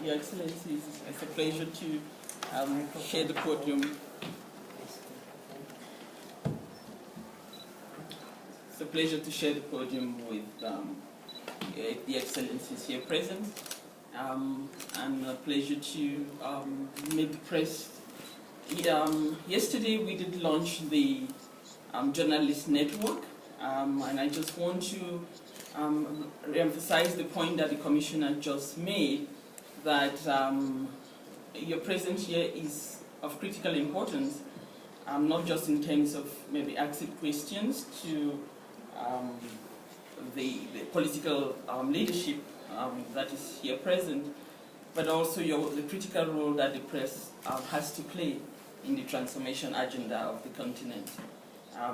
Your Excellencies, it's a pleasure to share the podium. It's a pleasure to share the podium with the Excellencies here present, and a pleasure to meet the press. Yesterday we did launch the journalist network, and I just want to re-emphasize the point that the Commissioner just made, that your presence here is of critical importance, not just in terms of maybe asking questions to the political leadership that is here present, but also the critical role that the press has to play in the transformation agenda of the continent.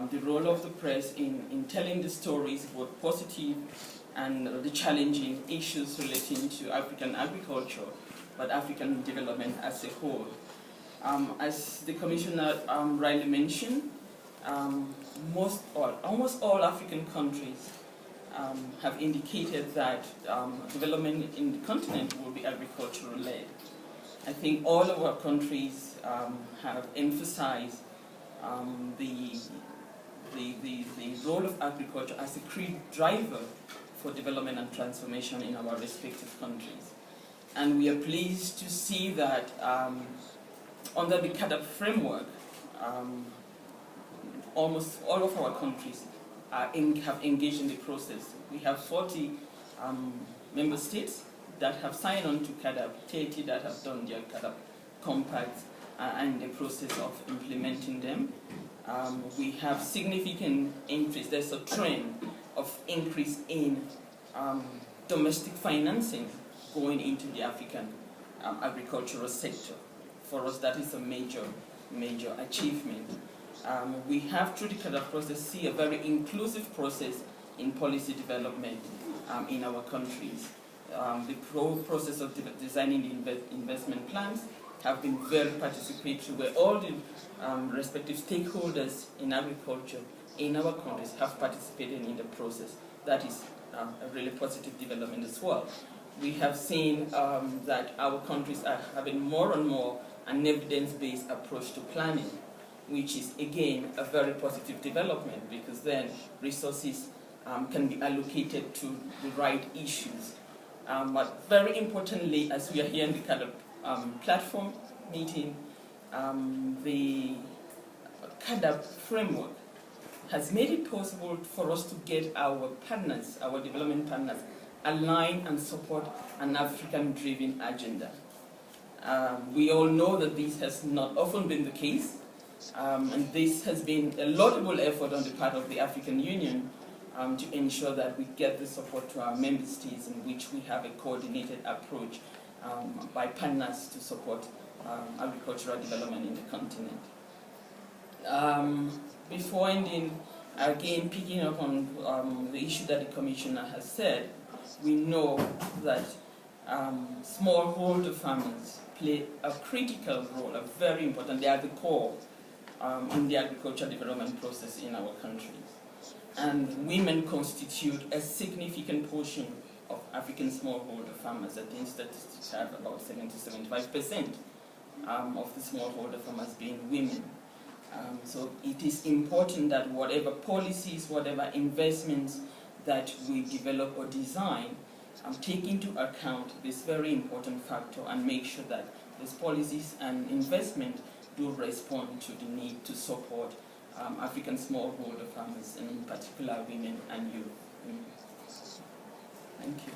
The role of the press in telling the stories, both positive and the challenging issues relating to African agriculture, but African development as a whole. As the Commissioner rightly mentioned, almost all African countries have indicated that development in the continent will be agricultural-led. I think all of our countries have emphasized the role of agriculture as a key driver for development and transformation in our respective countries. And we are pleased to see that under the Caadppp framework, almost all of our countries have engaged in the process. We have 40 member states that have signed on to Caadppp, 30 that have done their Caadppp compacts and the process of implementing them. We have significant increase. There's a trend of increase in domestic financing going into the African agricultural sector. For us, that is a major achievement. We have, through the Caadppp process, see a very inclusive process in policy development in our countries. The process of designing the investment plans have been very participatory, where all the respective stakeholders in agriculture in our countries have participated in the process. That is a really positive development as well. We have seen that our countries are having more and more an evidence-based approach to planning, which is, again, a very positive development, because then resources can be allocated to the right issues. But very importantly, as we are here in the Caadppp platform meeting, the Caadppp framework has made it possible for us to get our partners, our development partners, align and support an African-driven agenda. We all know that this has not often been the case, and this has been a laudable effort on the part of the African Union to ensure that we get the support to our member states, in which we have a coordinated approach by partners to support agricultural development in the continent. Before ending, again picking up on the issue that the Commissioner has said, we know that smallholder farmers play a critical role, a very important, they are the core in the agricultural development process in our countries. And women constitute a significant portion of African smallholder farmers. I think statistics have about 70 to 75% of the smallholder farmers being women. So it is important that whatever policies, whatever investments that we develop or design, take into account this very important factor and make sure that these policies and investment do respond to the need to support African smallholder farmers, and in particular women and youth. Thank you.